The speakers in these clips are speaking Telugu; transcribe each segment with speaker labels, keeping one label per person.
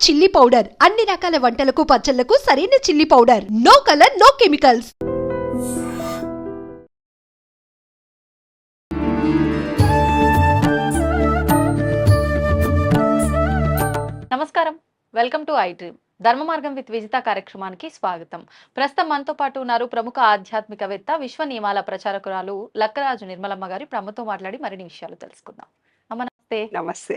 Speaker 1: చిల్లీ పౌడర్ అన్ని రకాల వంటలకు పచ్చళ్లకు సరైన chilli powder. No colour, no chemicals.
Speaker 2: నమస్కారం, వెల్కమ్ టు ఐ డ్రీమ్. ధర్మ మార్గం విత్ విజిత కార్యక్రమానికి స్వాగతం. ప్రస్తుతం మనతో పాటు ఉన్నారు ప్రముఖ ఆధ్యాత్మికవేత్త, విశ్వ నియమాల ప్రచారకురాలు లక్కరాజు నిర్మలమ్మ గారి. ప్రముఖతో మాట్లాడి మరిన్ని విషయాలు తెలుసుకుందాం. అమ్మ నమస్తే.
Speaker 3: నమస్తే.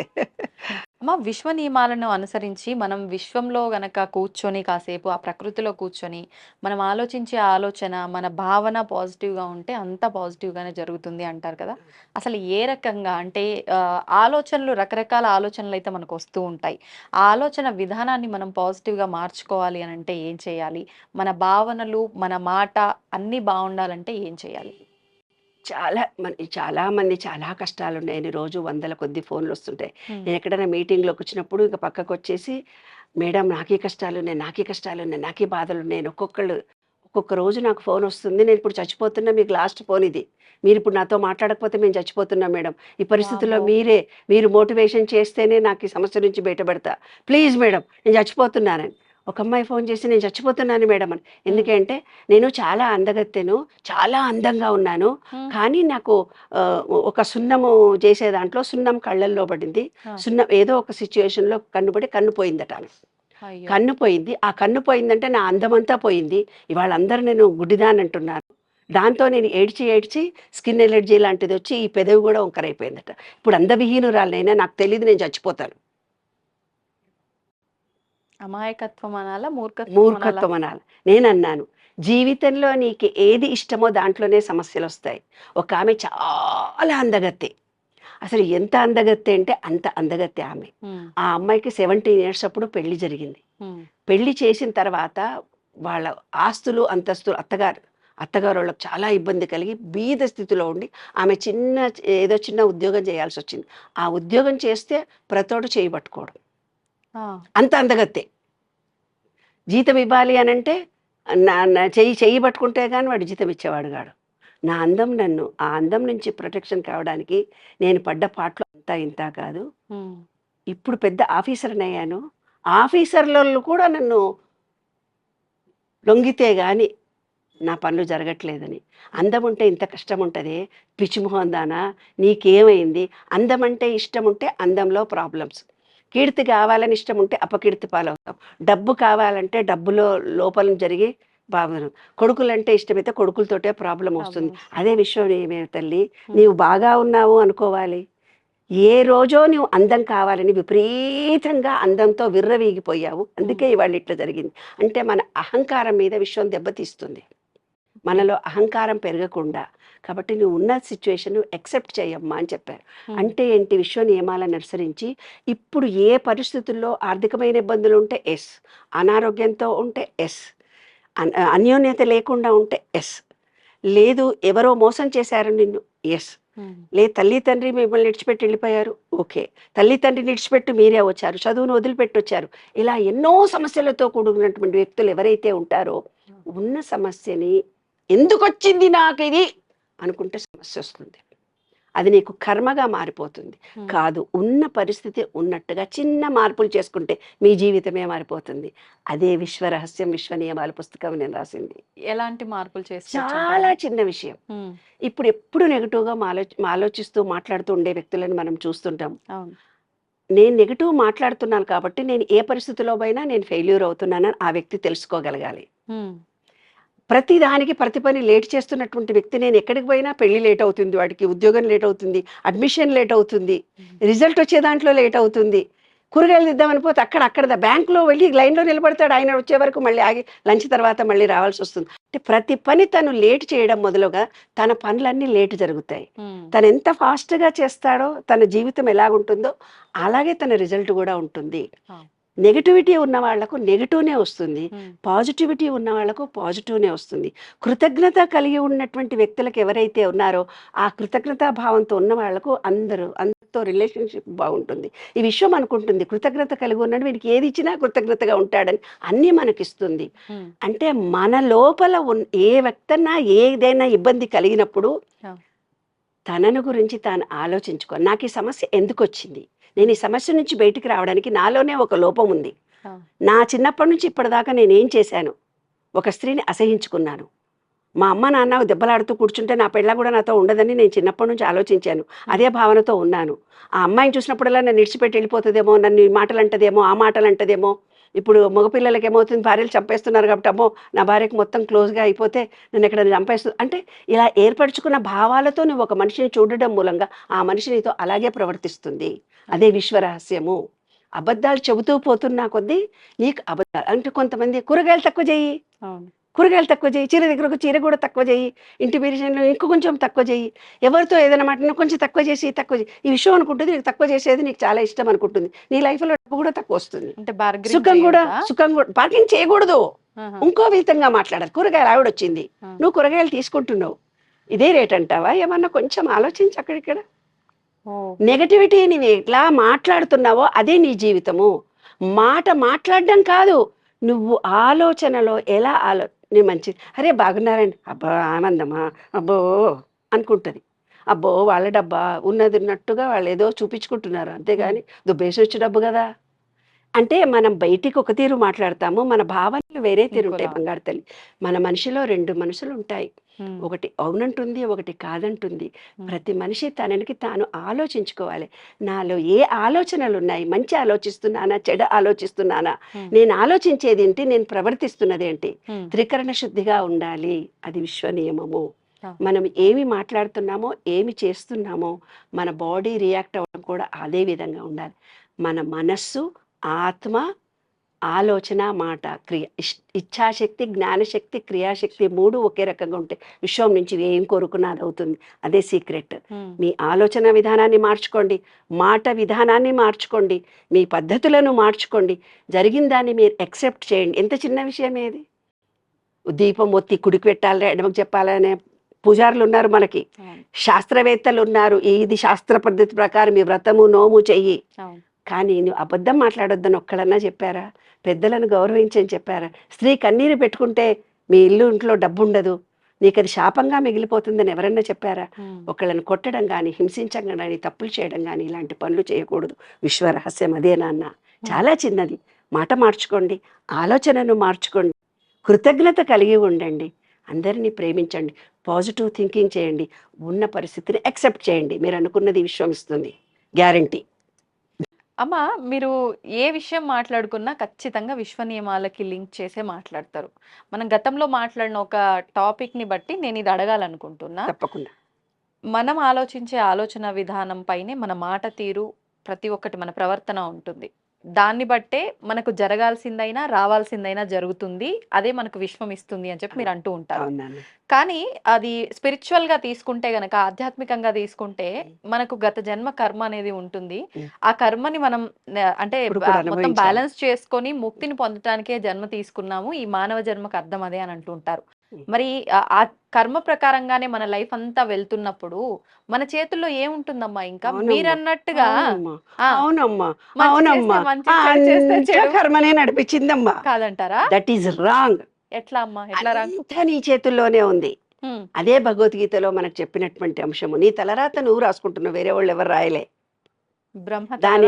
Speaker 2: అమ్మ, విశ్వ నియమాలను అనుసరించి మనం విశ్వంలో గనక కూర్చొని కాసేపు ఆ ప్రకృతిలో కూర్చొని మనం ఆలోచించే ఆలోచన, మన భావన పాజిటివ్గా ఉంటే అంత పాజిటివ్గానే జరుగుతుంది అంటారు కదా. అసలు ఏ రకంగా అంటే ఆలోచనలు, రకరకాల ఆలోచనలు అయితే మనకు వస్తూ ఉంటాయి. ఆ ఆలోచన విధానాన్ని మనం పాజిటివ్గా మార్చుకోవాలి అని అంటే ఏం చేయాలి? మన భావనలు, మన మాట అన్నీ బాగుండాలంటే ఏం చేయాలి?
Speaker 3: చాలా మంది చాలా కష్టాలు ఉన్నాయని రోజు వందల కొద్ది ఫోన్లు వస్తుంటాయి. నేను ఎక్కడైనా మీటింగ్లోకి వచ్చినప్పుడు ఇక పక్కకు వచ్చేసి, మేడం నాకే కష్టాలు ఉన్నాయి, నాకే కష్టాలు ఉన్నాయి, నాకే బాధలు ఉన్నాయి. ఒక్కొక్క రోజు నాకు ఫోన్ వస్తుంది, నేను ఇప్పుడు చచ్చిపోతున్నా, మీకు లాస్ట్ ఫోన్ ఇది, మీరు ఇప్పుడు నాతో మాట్లాడకపోతే మేము చచ్చిపోతున్నాం మేడం, ఈ పరిస్థితుల్లో మీరు మోటివేషన్ చేస్తేనే నాకు ఈ సమస్య నుంచి బయటపడతా, ప్లీజ్ మేడం నేను చచ్చిపోతున్నానని. ఒక అమ్మాయి ఫోన్ చేసి, నేను చచ్చిపోతున్నాను మేడం అని. ఎందుకంటే నేను చాలా అందగత్తెను, చాలా అందంగా ఉన్నాను, కానీ నాకు ఒక సున్నము చేసే దాంట్లో సున్నం కళ్ళల్లో పడింది, సున్నం ఏదో ఒక సిచ్యువేషన్లో కన్నుపడి కన్ను పోయిందట. కన్ను పోయింది. ఆ కన్ను పోయిందంటే నా అందమంతా పోయింది. ఇవాళ అందరూ నేను గుడ్డిదాని అంటున్నారు. దాంతో నేను ఏడ్చి స్కిన్ ఎలర్జీ లాంటిది వచ్చి ఈ పెదవి కూడా వంకరైపోయిందట. ఇప్పుడు అందవిహీనురాలనైనా నాకు తెలియదు, నేను చచ్చిపోతాను.
Speaker 2: అమాయకత్వం అనాలా,
Speaker 3: మూర్ఖత్వం అనాలి. నేను అన్నాను, జీవితంలో నీకు ఏది ఇష్టమో దాంట్లోనే సమస్యలు వస్తాయి. ఒక ఆమె చాలా అందగత్తె, అసలు ఎంత అందగత్తె అంటే అంత అందగత్తె ఆమె. ఆ అమ్మాయికి 17 years అప్పుడు పెళ్లి జరిగింది. పెళ్లి చేసిన తర్వాత వాళ్ళ ఆస్తులు అంతస్తులు అత్తగారు వాళ్ళకి చాలా ఇబ్బంది కలిగి బీద స్థితిలో ఉండి ఆమె ఏదో చిన్న ఉద్యోగం చేయాల్సి వచ్చింది. ఆ ఉద్యోగం చేస్తే ప్రతోడు చేయబట్టుకోవడం, అంత అందగత్తే. జీతం ఇవ్వాలి అని అంటే చెయ్యి పట్టుకుంటే కానీ వాడు జీతం ఇచ్చేవాడు కాడు. నా అందం ఆ అందం నుంచి ప్రొటెక్షన్ కావడానికి నేను పడ్డ పాటలు అంతా ఇంత కాదు. ఇప్పుడు పెద్ద ఆఫీసర్ని అయ్యాను. ఆఫీసర్లలో కూడా నన్ను లొంగితే కానీ నా పనులు జరగట్లేదని. అందం ఉంటే ఇంత కష్టం ఉంటుంది, పిచ్చిమోహం దానా నీకేమైంది? అందం అంటే ఇష్టం ఉంటే అందంలో ప్రాబ్లమ్స్, కీర్తి కావాలని ఇష్టం ఉంటే అపకీర్తి పాలవుతాం, డబ్బు కావాలంటే డబ్బులో లోపలం జరిగి బాధలు, కొడుకులంటే ఇష్టమైతే కొడుకులతోటే ప్రాబ్లం వస్తుంది. అదే విషయం ఏమే తల్లి, నీవు బాగా ఉన్నావు అనుకోవాలి. ఏ రోజో నువ్వు అందం కావాలని విపరీతంగా అందంతో విర్రవీగిపోయావు, అందుకే ఇవాళ ఇట్లా జరిగింది. అంటే మన అహంకారం మీద విశ్వం దెబ్బతీస్తుంది, మనలో అహంకారం పెరగకుండా. కాబట్టి నువ్వు ఉన్న సిచ్యువేషన్ యాక్సెప్ట్ చేయమ్మా అని చెప్పారు. అంటే ఏంటి? విశ్వ నియమాలను అనుసరించి ఇప్పుడు ఏ పరిస్థితుల్లో ఆర్థికమైన ఇబ్బందులు ఉంటే ఎస్, అనారోగ్యంతో ఉంటే ఎస్, అన్యోన్యత లేకుండా ఉంటే ఎస్, లేదు ఎవరో మోసం చేశారు నిన్ను ఎస్, లేదు తల్లి తండ్రి మిమ్మల్ని విడిచిపెట్టి వెళ్ళిపోయారు ఓకే, తల్లి తండ్రిని విడిచిపెట్టి మీరే వచ్చారు, చదువును వదిలిపెట్టి వచ్చారు, ఇలా ఎన్నో సమస్యలతో కూడుకున్నటువంటి వ్యక్తులు ఎవరైతే ఉంటారో ఉన్న సమస్యని ఎందుకు వచ్చింది నాకు ఇది అనుకుంటే సమస్య వస్తుంది. అది నీకు కర్మగా మారిపోతుంది. కాదు, ఉన్న పరిస్థితి ఉన్నట్టుగా చిన్న మార్పులు చేసుకుంటే మీ జీవితమే మారిపోతుంది. అదే విశ్వరహస్యం, విశ్వ నియమాల పుస్తకం నేను రాసింది.
Speaker 2: ఎలాంటి మార్పులు చేసి?
Speaker 3: చాలా చిన్న విషయం. ఇప్పుడు ఎప్పుడు నెగిటివ్గా ఆలోచిస్తూ మాట్లాడుతూ ఉండే వ్యక్తులను మనం చూస్తుంటాం. నేను నెగిటివ్ మాట్లాడుతున్నాను కాబట్టి నేను ఏ పరిస్థితిలో పోయినా నేను ఫెయిల్యూర్ అవుతున్నానని ఆ వ్యక్తి తెలుసుకోగలగాలి. ప్రతి దానికి ప్రతి పని లేట్ చేస్తున్నటువంటి వ్యక్తి, నేను ఎక్కడికి పోయినా పెళ్లి లేట్ అవుతుంది, వాడికి ఉద్యోగం లేట్ అవుతుంది, అడ్మిషన్ లేట్ అవుతుంది, రిజల్ట్ వచ్చే దాంట్లో లేట్ అవుతుంది, కూరగాయలు ఇద్దామని పోతే అక్కడ బ్యాంకులో వెళ్ళి లైన్లో నిలబడతాడు, ఆయన వచ్చే వరకు మళ్ళీ ఆగి లంచ్ తర్వాత మళ్ళీ రావాల్సి వస్తుంది. అంటే ప్రతి పని తను లేట్ చేయడం మొదలుగా తన పనులన్నీ లేట్ జరుగుతాయి. తను ఎంత ఫాస్ట్గా చేస్తాడో తన జీవితం ఎలాగుంటుందో అలాగే తన రిజల్ట్ కూడా ఉంటుంది. నెగిటివిటీ ఉన్న వాళ్లకు నెగిటివ్నే వస్తుంది, పాజిటివిటీ ఉన్న వాళ్లకు పాజిటివ్నే వస్తుంది. కృతజ్ఞత కలిగి ఉన్నటువంటి వ్యక్తులకు ఎవరైతే ఉన్నారో ఆ కృతజ్ఞతా భావంతో ఉన్న వాళ్లకు అందరితో రిలేషన్షిప్ బాగుంటుంది. ఈ విషయం అనుకుంటుంది కృతజ్ఞత కలిగి ఉన్నాడు, వీడికి ఏది ఇచ్చినా కృతజ్ఞతగా ఉంటాడని అన్నీ మనకిస్తుంది. అంటే మన లోపల ఏ వ్యక్తన్నా ఏదైనా ఇబ్బంది కలిగినప్పుడు తనను గురించి తాను ఆలోచించుకో, నాకు ఈ సమస్య ఎందుకు వచ్చింది, నేను ఈ సమస్య నుంచి బయటికి రావడానికి నాలోనే ఒక లోపం ఉంది,
Speaker 2: ఆ.
Speaker 3: నా చిన్నప్పటి నుంచి ఇప్పటిదాకా నేనేం చేశాను? ఒక స్త్రీని అసహించుకున్నాను. మా అమ్మ నాన్న దెబ్బలాడుతూ కూర్చుంటే నా పెళ్ళ కూడా నాతో ఉండదని నేను చిన్నప్పటి నుంచి ఆలోచించాను. అదే భావనతో ఉన్నాను. ఆ అమ్మాయిని చూసినప్పుడల్లా నన్ను విడిచిపెట్టి వెళ్ళిపోతుందేమో, నన్ను ఈ మాటలు అంటదేమో, ఆ మాటలు అంటదేమో. ఇప్పుడు మగపిల్లలకి ఏమవుతుంది, భార్యలు చంపేస్తున్నారు కాబట్టి అమ్మో నా భార్యకు మొత్తం క్లోజ్గా అయిపోతే నన్ను ఎక్కడ చంపేస్తుంది అంటే, ఇలా ఏర్పరచుకున్న భావాలతో నువ్వు ఒక మనిషిని చూడడం మూలంగా ఆ మనిషి నీతో అలాగే ప్రవర్తిస్తుంది. అదే విశ్వరహస్యము. అబద్ధాలు చెబుతూ పోతున్నా కొద్దీ నీకు అబద్ధాలు అంటే, కొంతమంది కూరగాయలు తక్కువ చేయి,
Speaker 2: అవును.
Speaker 3: కూరగాయలు తక్కువ చేయి, చీర దగ్గరకు చీర కూడా తక్కువ చేయి, ఇంటి బిర్యానీలో ఇంకో కొంచెం తక్కువ చేయి, ఎవరితో ఏదైనా మాట కొంచెం తక్కువ చేసి ఈ విషయం అనుకుంటుంది నీకు తక్కువ చేసేది నీకు చాలా ఇష్టం అనుకుంటుంది. నీ లైఫ్లో డబ్బు కూడా తక్కువ వస్తుంది,
Speaker 2: అంటే bargaining
Speaker 3: సుఖం కూడా
Speaker 2: చేయొద్దా?
Speaker 3: పార్కింగ్ చేయకూడదు.
Speaker 2: ఆహా.
Speaker 3: ఇంకో విధంగా మాట్లాడాలి. కూరగాయలు ఆవిడ వచ్చింది,
Speaker 2: ఆ.
Speaker 3: నువ్వు కూరగాయలు తీసుకుంటున్నావు, ఇదే రేట్ అంటావా? ఏమన్నా కొంచెం ఆలోచించి అక్కడిక్కడ.
Speaker 2: ఓ.
Speaker 3: నెగటివిటీ నువ్వు ఎట్లా మాట్లాడుతున్నావో అదే నీ జీవితము. మాట మాట్లాడడం కాదు, నువ్వు ఆలోచనలో ఎలా నీ మంచి అరే బాగున్నారండి, అబ్బా ఆనందమా, అబ్బో అనుకుంటుంది. అబ్బో వాళ్ళ డబ్బా ఉన్నది ఉన్నట్టుగా వాళ్ళు ఏదో చూపించుకుంటున్నారు, అంతేగాని దుబ్బేసి వచ్చే డబ్బు కదా. అంటే మనం బయటికి ఒక తీరు మాట్లాడతాము, మన భావనలు వేరే తీరు ఉంటాయి.
Speaker 2: ఇంకోలా.
Speaker 3: బంగారు తల్లి, మన మనిషిలో 2 మనసులు ఉంటాయి.
Speaker 2: ఉమ్.
Speaker 3: ఒకటి అవునంటుంది, ఒకటి కాదంటుంది. ప్రతి మనిషి తననికి తాను ఆలోచించుకోవాలి. నాలో ఏ ఆలోచనలు ఉన్నాయి, మంచి ఆలోచిస్తున్నానా, చెడు ఆలోచిస్తున్నానా, నేను ఆలోచించేది ఏంటి, నేను ప్రవర్తిస్తున్నది ఏంటి. త్రికరణ శుద్ధిగా ఉండాలి, అది విశ్వ నియమము. మనం ఏమి మాట్లాడుతున్నామో, ఏమి చేస్తున్నామో, మన బాడీ రియాక్ట్ అవ్వడం కూడా అదే విధంగా ఉండాలి. మన మనస్సు, ఆత్మ, ఆలోచన, మాట, క్రియ, ఇచ్ఛాశక్తి, జ్ఞానశక్తి, క్రియాశక్తి 3 ఒకే రకంగా ఉంటాయి. విశ్వం నుంచి ఏం కోరుకున్నా అది అవుతుంది. అదే సీక్రెట్. మీ ఆలోచన విధానాన్ని మార్చుకోండి, మాట విధానాన్ని మార్చుకోండి, మీ పద్ధతులను మార్చుకోండి, జరిగిన దాన్ని మీరు యాక్సెప్ట్ చేయండి. ఎంత చిన్న విషయం ఏది. దీపం ఒత్తి కుడికి పెట్టాలి, ఎడమకు చెప్పాలనే పూజారులు ఉన్నారు మనకి, శాస్త్రవేత్తలు ఉన్నారు, ఇది శాస్త్ర పద్ధతి ప్రకారం ఈ వ్రతము నోము చెయ్యి. కానీ నువ్వు అబద్ధం మాట్లాడొద్దని ఒక్కడన్నా చెప్పారా? పెద్దలను గౌరవించని చెప్పారా? స్త్రీ కన్నీరు పెట్టుకుంటే మీ ఇంట్లో డబ్బు ఉండదు, నీకు అది శాపంగా మిగిలిపోతుందని ఎవరన్నా చెప్పారా? ఒకళ్ళని కొట్టడం కానీ, హింసించడం కానీ, తప్పులు చేయడం కానీ, ఇలాంటి పనులు చేయకూడదు. విశ్వరహస్యం అదే నాన్న. చాలా చిన్నది. మాట మార్చుకోండి, ఆలోచనను మార్చుకోండి, కృతజ్ఞత కలిగి ఉండండి, అందరినీ ప్రేమించండి, పాజిటివ్ థింకింగ్ చేయండి, ఉన్న పరిస్థితిని యాక్సెప్ట్ చేయండి. మీరు అనుకున్నది విశ్వం ఇస్తుంది, గ్యారంటీ.
Speaker 2: అమ్మ, మీరు ఏ విషయం మాట్లాడుకున్నా ఖచ్చితంగా విశ్వ నియమాలకి లింక్ చేసే మాట్లాడతారు. మనం గతంలో మాట్లాడిన ఒక టాపిక్ని బట్టి నేను ఇది అడగాలనుకుంటున్నా.
Speaker 3: తప్పకుండా.
Speaker 2: మనం ఆలోచించే ఆలోచన విధానం పైనే మన మాట తీరు, ప్రతి ఒక్కటి మన ప్రవర్తన ఉంటుంది. దాన్ని బట్టే మనకు జరగాల్సిందైనా రావాల్సిందైనా జరుగుతుంది. అదే మనకు విశ్వం ఇస్తుంది అని చెప్పి మీరు అంటూ ఉంటారు. కానీ అది స్పిరిచువల్గా తీసుకుంటే గనక, ఆధ్యాత్మికంగా తీసుకుంటే మనకు గత జన్మ కర్మ అనేది ఉంటుంది. ఆ కర్మని మనం అంటే మొత్తం బ్యాలెన్స్ చేసుకొని ముక్తిని పొందటానికే జన్మ తీసుకున్నాము, ఈ మానవ జన్మకు అర్థం అదే అని అంటూ ఉంటారు. మరి ఆ కర్మ ప్రకారంగానే మన లైఫ్ అంతా వెళ్తున్నప్పుడు మన చేతుల్లో ఏముంటుందమ్మా? ఇంకా మీరన్నట్టుగా
Speaker 3: కర్మనే నడిపించిందమ్మా
Speaker 2: కాదంటారా?
Speaker 3: That is wrong.
Speaker 2: ఎట్లా అమ్మా? ఎట్లా రాంగ్?
Speaker 3: నీ చేతుల్లోనే ఉంది. అదే భగవద్గీతలో మనకు చెప్పినటువంటి అంశము. నీ తలరాత నువ్వు రాసుకుంటున్నావు, వేరే వాళ్ళు ఎవరు రాయలే. దాని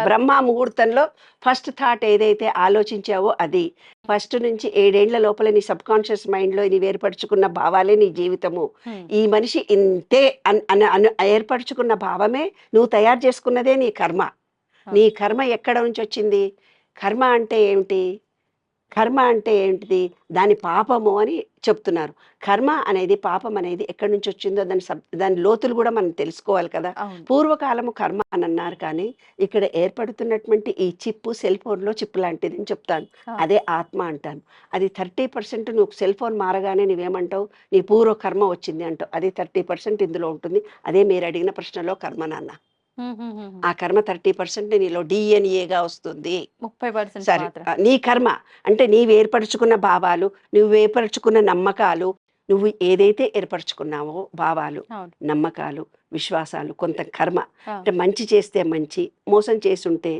Speaker 3: బ్రహ్మ ముహూర్తంలో ఫస్ట్ థాట్ ఏదైతే ఆలోచించావో అది ఫస్ట్ నుంచి 7 ఏళ్ల లోపల నీ సబ్ కాన్షియస్ మైండ్ లో నీవు ఏర్పరచుకున్న భావాలే నీ జీవితము. ఈ మనిషి ఇంతే ఏర్పరచుకున్న భావమే నువ్వు తయారు చేసుకున్నదే నీ కర్మ. నీ కర్మ ఎక్కడ నుంచి వచ్చింది? కర్మ అంటే ఏమిటి? కర్మ అంటే ఏంటిది? దాని పాపము అని చెప్తున్నారు. కర్మ అనేది, పాపం అనేది ఎక్కడి నుంచి వచ్చిందో దాని లోతులు కూడా మనం తెలుసుకోవాలి కదా. పూర్వకాలము కర్మ అని అన్నారు, కానీ ఇక్కడ ఏర్పడుతున్నటువంటి ఈ చిప్పు సెల్ ఫోన్లో చిప్పు లాంటిది అని చెప్తాను. అదే ఆత్మ అంటాను. అది 30% నువ్వు సెల్ ఫోన్ మారగానే నువ్వేమంటావు? నీ పూర్వ కర్మ వచ్చింది అంటావు. అది 30% ఇందులో ఉంటుంది. అదే మీరు అడిగిన ప్రశ్నలో కర్మ నాన్న. ఆ కర్మ 30% నీలో డిఎన్ఏగా వస్తుంది.
Speaker 2: 30%
Speaker 3: సరే, నీ కర్మ అంటే నీవు ఏర్పరచుకున్న భావాలు, నువ్వు ఏర్పరచుకున్న నమ్మకాలు, నువ్వు ఏదైతే ఏర్పరచుకున్నావో భావాలు, నమ్మకాలు, విశ్వాసాలు, కొంత కర్మ. అంటే మంచి చేస్తే మంచి, మోసం చేసుంటే,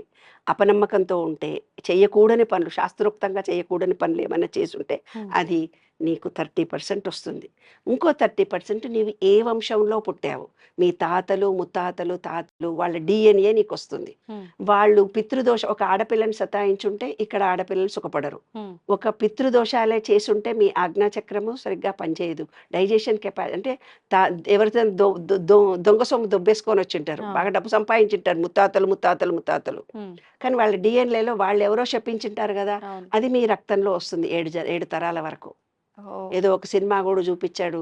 Speaker 3: అపనమ్మకంతో ఉంటే, చేయకూడని పనులు, శాస్త్రోక్తంగా చేయకూడని పనులు ఏమైనా చేసుంటే
Speaker 2: ఉమ్,
Speaker 3: అది నీకు 30% వస్తుంది. ఇంకో 30% నీవు ఏ వంశంలో పుట్టావు, మీ తాతలు ముత్తాతలు తాతలు వాళ్ళ DNA నీకు వస్తుంది.
Speaker 2: ఉమ్,
Speaker 3: వాళ్ళు పితృదోషం, ఒక ఆడపిల్లని సతాయించుంటే ఇక్కడ ఆడపిల్లలు సుఖపడరు.
Speaker 2: ఉమ్,
Speaker 3: ఒక పితృదోషాలే చేసుంటే మీ ఆజ్ఞాచక్రము సరిగ్గా పనిచేయదు. డైజెషన్ అంటే ఎవరితో దొంగ సొమ్ము దొబ్బేసుకొని వచ్చింటారు,
Speaker 2: ఆ,
Speaker 3: బాగా డబ్బు సంపాదించింటారు ముత్తాతలు ముత్తాతలు ముత్తాతలు,
Speaker 2: ఉమ్,
Speaker 3: కానీ వాళ్ళ డిఎన్ఏలో వాళ్ళు ఎవరో చెప్పించింటారు కదా,
Speaker 2: అవును.
Speaker 3: అది మీ రక్తంలో వస్తుంది 7 తరాల వరకు.
Speaker 2: ఓ,
Speaker 3: ఏదో ఒక సినిమా కూడా చూపించాడు,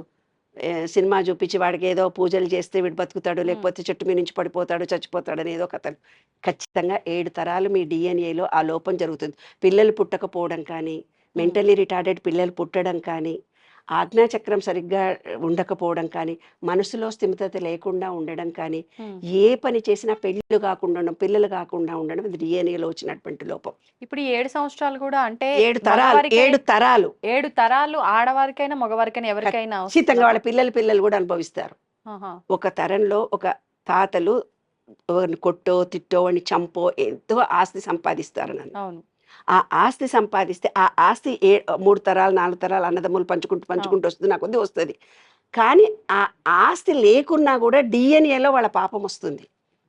Speaker 3: సినిమా చూపించి వాడికి ఏదో పూజలు చేస్తే వీడు బతుకుతాడు,
Speaker 2: ఉమ్,
Speaker 3: లేకపోతే చెట్టు మీద నుంచి పడిపోతాడు చచ్చిపోతాడు అని ఏదో కథలు. ఖచ్చితంగా 7 తరాలు మీ డిఎన్ఏలో ఆ లోపం జరుగుతుంది. పిల్లలు పుట్టకపోవడం కానీ,
Speaker 2: ఉమ్,
Speaker 3: మెంటలీ రిటార్డెడ్ పిల్లలు పుట్టడం కానీ, ఆజ్ఞాచక్రం సరిగ్గా ఉండకపోవడం కానీ, మనసులో స్థిమితత లేకుండా ఉండడం కానీ,
Speaker 2: ఉమ్.
Speaker 3: ఏ పని చేసినా పెళ్ళిళ్ళు కాకుండా ఉండడం, పిల్లలు కాకుండా ఉండడం ఇది డిఎన్ఏలో వచ్చినటువంటి లోపం.
Speaker 2: ఇప్పుడు ఈ 7 సంవత్సరాలు కూడా అంటే
Speaker 3: 7 తరాలు,
Speaker 2: మగవారికై
Speaker 3: 7 తరాలు
Speaker 2: 7 తరాలు ఆడవారికైనా మగవారికైనా ఎవరికైనా
Speaker 3: ఖచ్చితంగా వాళ్ళ
Speaker 2: వస్తుందా?
Speaker 3: పిల్లలు కూడా అనుభవిస్తారు.
Speaker 2: ఆహా.
Speaker 3: ఒక తరంలో ఒక తాతలు ఎవరిని కొట్టో తిట్టో వాడిని చంపో ఎంతో ఆస్తి సంపాదిస్తారు నన్ను.
Speaker 2: అవును.
Speaker 3: ఆ ఆస్తి సంపాదిస్తే ఆ ఆస్తి 3 తరాలు 4 తరాలు అన్నదమ్ములు పంచుకుంటూ వస్తుంది, నాకు కొద్ది వస్తుంది. కానీ ఆ ఆస్తి లేకున్నా కూడా డిఎన్ఏలో వాళ్ళ పాపం వస్తుంది.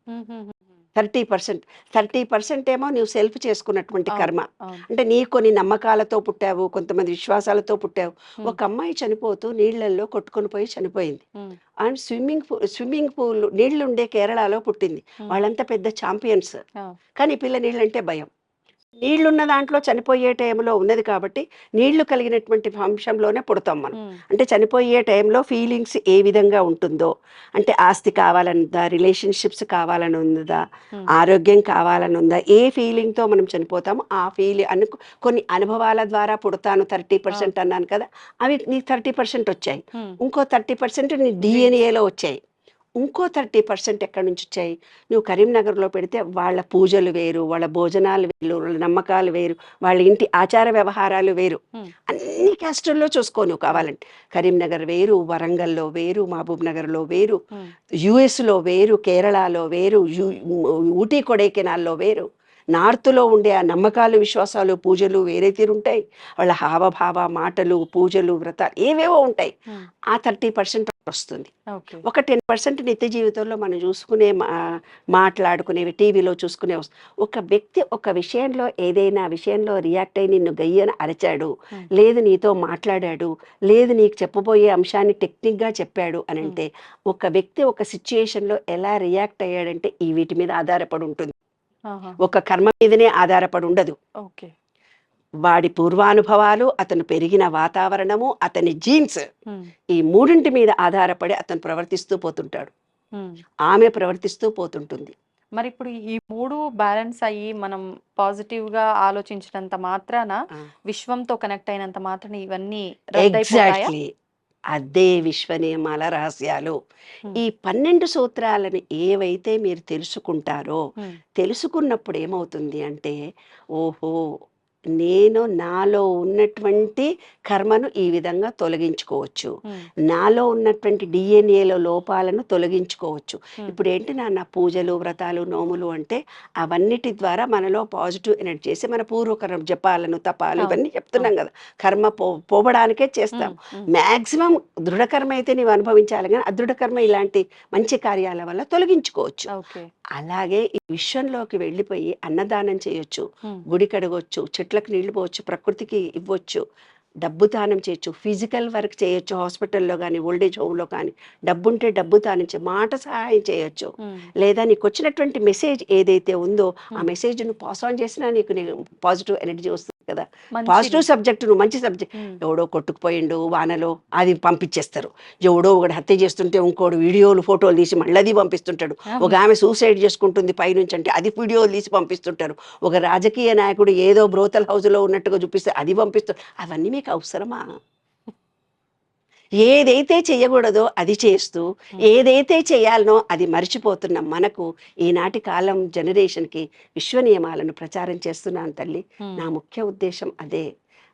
Speaker 2: ఉమ్, ఉమ్, ఉమ్,
Speaker 3: 30% ఏమో నువ్వు సెల్ఫ్ చేసుకున్నటువంటి
Speaker 2: అవును,
Speaker 3: కర్మ.
Speaker 2: అవును.
Speaker 3: అంటే నీ కొన్ని నమ్మకాలతో పుట్టావు, కొంతమంది విశ్వాసాలతో పుట్టావు.
Speaker 2: ఉమ్,
Speaker 3: ఒక అమ్మాయి చనిపోతూ నీళ్ళల్లో కొట్టుకొని పోయి చనిపోయింది.
Speaker 2: ఉమ్,
Speaker 3: అండ్ స్విమ్మింగ్ పూల్ నీళ్లు ఉండే కేరళలో పుట్టింది.
Speaker 2: ఉమ్,
Speaker 3: వాళ్ళంతా పెద్ద ఛాంపియన్స్,
Speaker 2: ఆ,
Speaker 3: కానీ ఈ పిల్ల నీళ్ళంటే భయం. నీళ్లున్న దాంట్లో చనిపోయే టైంలో ఉన్నది కాబట్టి నీళ్లు కలిగినటువంటి వంశంలోనే పుడతాం మనం.
Speaker 2: ఉమ్,
Speaker 3: అంటే చనిపోయే టైంలో ఫీలింగ్స్ ఏ విధంగా ఉంటుందో, అంటే ఆస్తి కావాలనుందా, రిలేషన్షిప్స్ కావాలని ఉందా,
Speaker 2: ఉమ్,
Speaker 3: ఆరోగ్యం కావాలని ఉందా, ఏ ఫీలింగ్తో మనం చనిపోతామో ఆ కొన్ని అనుభవాల ద్వారా పుడతాను 30% అన్నాను కదా, అవి నీకు 30% వచ్చాయి.
Speaker 2: ఉమ్,
Speaker 3: ఇంకో 30% నీ డిఎన్ఏలో వచ్చాయి. ఇంకో 30% ఎక్కడి నుంచి వచ్చాయి, నువ్వు కరీంనగర్లో పెడితే వాళ్ళ పూజలు వేరు, వాళ్ళ భోజనాలు వేరు, వాళ్ళ నమ్మకాలు వేరు, వాళ్ళ ఇంటి ఆచార వ్యవహారాలు వేరు.
Speaker 2: ఉమ్,
Speaker 3: అన్ని క్యాస్టుల్లో చూసుకో నువ్వు కావాలంటే. కరీంనగర్ వేరు, వరంగల్లో వేరు, మహబూబ్ నగర్లో వేరు,
Speaker 2: ఉమ్,
Speaker 3: యుఎస్లో వేరు, కేరళలో వేరు, ఊటీ కొడైకెనాల్లో వేరు. నార్త్లో ఉండే ఆ నమ్మకాలు విశ్వాసాలు పూజలు వేరే తీరుంటాయి. వాళ్ళ హావభావ మాటలు పూజలు వ్రతాలు ఏవేవో ఉంటాయి.
Speaker 2: ఉమ్,
Speaker 3: ఆ 30% వస్తుంది.
Speaker 2: ఓకే.
Speaker 3: ఒక 10% నిత్య జీవితంలో మనం చూసుకునే మాట్లాడుకునేవి, టీవీలో చూసుకునే ఒక వ్యక్తి ఒక విషయంలో ఏదైనా విషయంలో రియాక్ట్ అయ్యి నిన్ను గయ్యన అరిచాడు,
Speaker 2: ఉమ్,
Speaker 3: లేదు నీతో మాట్లాడాడు, లేదు నీకు చెప్పబోయే అంశాన్ని టెక్నిక్గా చెప్పాడు అని
Speaker 2: ఉమ్,
Speaker 3: అంటే, ఒక వ్యక్తి ఒక సిచ్యుయేషన్లో ఎలా రియాక్ట్ అయ్యాడంటే ఈ వీటి మీద ఆధారపడి ఉంటుంది.
Speaker 2: ఆహా.
Speaker 3: ఒక కర్మ మీదనే ఆధారపడి ఉండదు.
Speaker 2: ఓకే.
Speaker 3: వాడి పూర్వానుభవాలు, అతను పెరిగిన వాతావరణము, అతని జీన్స్,
Speaker 2: ఉమ్,
Speaker 3: ఈ మూడింటి మీద ఆధారపడి అతను ప్రవర్తిస్తూ పోతుంటాడు,
Speaker 2: ఉమ్.
Speaker 3: ఆమె ప్రవర్తిస్తూ పోతుంటుంది.
Speaker 2: మరి ఇప్పుడు ఈ 3 బ్యాలెన్స్ అయ్యి మనం పాజిటివ్ గా ఆలోచించినంత మాత్రాన
Speaker 3: ఆ,
Speaker 2: విశ్వంతో కనెక్ట్ అయినంత మాత్రాన ఇవన్నీ రద్దయిపోతాయా?
Speaker 3: ఎగ్జాక్ట్లీ అదే విశ్వ నియమాల రహస్యాలు.
Speaker 2: ఉమ్,
Speaker 3: ఈ 12 సూత్రాలను ఏవైతే మీరు తెలుసుకుంటారో,
Speaker 2: ఉమ్,
Speaker 3: తెలుసుకున్నప్పుడు ఏమవుతుంది అంటే, ఓహో నేను నాలో ఉన్నటువంటి కర్మను ఈ విధంగా తొలగించుకోవచ్చు,
Speaker 2: ఉమ్,
Speaker 3: నాలో ఉన్నటువంటి డిఎన్ఏలో లోపాలను తొలగించుకోవచ్చు.
Speaker 2: ఉమ్,
Speaker 3: ఇప్పుడు ఏంటి నాన్న పూజలు వ్రతాలు నోములు అంటే అవన్నిటి ద్వారా మనలో పాజిటివ్ ఎనర్జీ చేసి మన పూర్వకర్మ జపాలను తపాలు
Speaker 2: అవును,
Speaker 3: ఇవన్నీ చెప్తున్నాం
Speaker 2: అవును.
Speaker 3: కదా, కర్మ పోవడానికే చేస్తాం.
Speaker 2: ఉమ్, ఉమ్,
Speaker 3: మ్యాక్సిమం దృఢకర్మ అయితే నీవు అనుభవించాలి, కానీ అదృఢకర్మ ఇలాంటి మంచి కార్యాల వల్ల తొలగించుకోవచ్చు.
Speaker 2: ఓకే.
Speaker 3: అలాగే ఈ విశ్వంలోకి వెళ్ళిపోయి అన్నదానం చేయొచ్చు,
Speaker 2: ఉమ్,
Speaker 3: గుడి కడగొచ్చు, చెట్లకు నీళ్లు పోవచ్చు, ప్రకృతికి ఇవ్వచ్చు, డబ్బు దానం చేయొచ్చు, ఫిజికల్ వర్క్ చేయొచ్చు, హాస్పిటల్లో కానీ ఓల్డేజ్ హోమ్లో కానీ డబ్బుంటే డబ్బు దానం మాట సహాయం చేయొచ్చు.
Speaker 2: ఉమ్,
Speaker 3: లేదా నీకు వచ్చినటువంటి మెసేజ్ ఏదైతే ఉందో ఆ
Speaker 2: ఉమ్.
Speaker 3: మెసేజ్ను పాస్ ఆన్ చేసినా నీకు పాజిటివ్ ఎనర్జీ వస్తుంది కదా.
Speaker 2: మంచిది.
Speaker 3: పాజిటివ్ సబ్జెక్ట్, నువ్వు మంచి సబ్జెక్ట్,
Speaker 2: ఉమ్,
Speaker 3: ఎవడో కొట్టుకుపోయిండు వానలో అది పంపించేస్తారు, ఎవడో ఒకటి హత్య చేస్తుంటే ఇంకోడు వీడియోలు ఫోటోలు తీసి మళ్ళీ అది పంపిస్తుంటాడు, ఒక ఆమె సూసైడ్ చేసుకుంటుంది పైనుంచి అంటే అది వీడియోలు తీసి పంపిస్తుంటారు, ఒక రాజకీయ నాయకుడు ఏదో బ్రోతల్ హౌస్లో ఉన్నట్టుగా చూపిస్తే అది పంపిస్తారు. అవన్నీ మీకు అవసరమా? ఏదైతే చేయకూడదో అది చేస్తూ ఏదైతే చేయాలనో అది మర్చిపోతున్న మనకు ఈనాటి కాలం జనరేషన్కి విశ్వ నియమాలను ప్రచారం చేస్తున్నాను తల్లి.
Speaker 2: ఉమ్,
Speaker 3: నా ముఖ్య ఉద్దేశం అదే.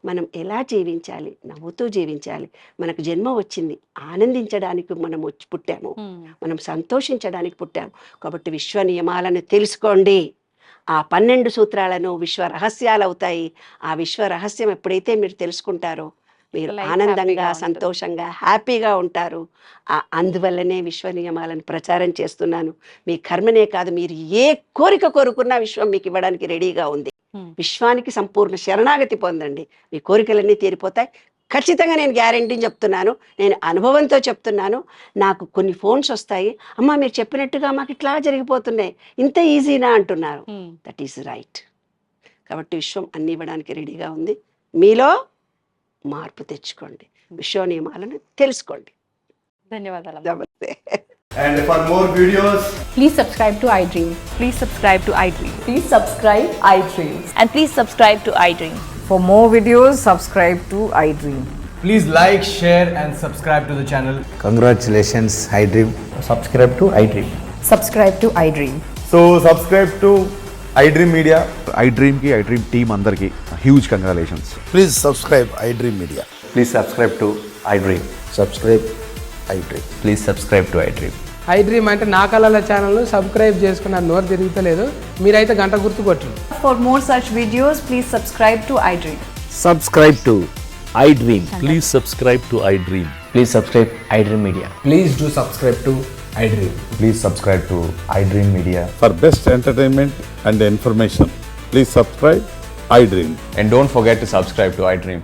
Speaker 3: మనం ఎలా జీవించాలి, నవ్వుతూ జీవించాలి. మనకు జన్మ వచ్చింది ఆనందించడానికి మనం పుట్టాము,
Speaker 2: ఉమ్,
Speaker 3: మనం సంతోషించడానికి పుట్టాము. కాబట్టి విశ్వ నియమాలను తెలుసుకోండి, ఆ 12 సూత్రాలను విశ్వ రహస్యాలు అవుతాయి. ఆ విశ్వ రహస్యం ఎప్పుడైతే మీరు తెలుసుకుంటారో మీరు
Speaker 2: Life
Speaker 3: ఆనందంగా,
Speaker 2: happyగా ఉంటుంది.
Speaker 3: సంతోషంగా, హ్యాపీగా ఉంటారు. అందువల్లనే విశ్వ నియమాలను ప్రచారం చేస్తున్నాను. మీ కర్మనే కాదు, మీరు ఏ కోరిక కోరుకున్నా విశ్వం మీకు ఇవ్వడానికి రెడీగా ఉంది. విశ్వానికి సంపూర్ణ శరణాగతి పొందండి, మీ కోరికలన్నీ తీరిపోతాయి. ఖచ్చితంగా నేను గ్యారెంటీని చెప్తున్నాను, నేను అనుభవంతో చెప్తున్నాను. నాకు కొన్ని ఫోన్స్ వస్తాయి, అమ్మ మీరు చెప్పినట్టుగా మాకు ఇట్లా జరిగిపోతున్నాయి, ఇంత ఈజీనా అంటున్నారు. That is right. కాబట్టి విశ్వం అన్ని ఇవ్వడానికి రెడీగా ఉంది. మీలో మార్పు తెచ్చుకోండి, విశ్వ నియమాలను తెలుసుకోండి.
Speaker 2: ధన్యవాదాలు.
Speaker 3: నమస్తే.
Speaker 4: And for more videos,
Speaker 5: Please subscribe to iDream.
Speaker 6: Please subscribe to iDream.
Speaker 5: Please subscribe iDream.
Speaker 6: And please subscribe to iDream.
Speaker 5: For more videos, subscribe to iDream.
Speaker 4: please like, share and subscribe to the channel.
Speaker 7: Congratulations, iDream.
Speaker 8: Subscribe to iDream.
Speaker 5: Subscribe to iDream.
Speaker 8: So subscribe to iDream Media.
Speaker 9: iDream ki iDream team andarki huge congratulations.
Speaker 7: Please subscribe iDream Media.
Speaker 8: Please subscribe to iDream.
Speaker 7: Subscribe iDream.
Speaker 8: Please subscribe to iDream.
Speaker 10: iDream అంటే నా కళల ఛానల్ సబ్స్క్రైబ్ చేసుకున్న నోరు తిరుగుతలేదు, మీరైతే గంట గుర్తు కొట్టండి.
Speaker 6: For more such videos, please subscribe to iDream.
Speaker 8: Subscribe to iDream.
Speaker 11: Please subscribe to iDream.
Speaker 8: Please subscribe iDream Media.
Speaker 10: Please do subscribe to iDream.
Speaker 8: Please subscribe to iDream Media.
Speaker 9: For best entertainment and information, please subscribe iDream.
Speaker 8: And don't forget to subscribe to iDream.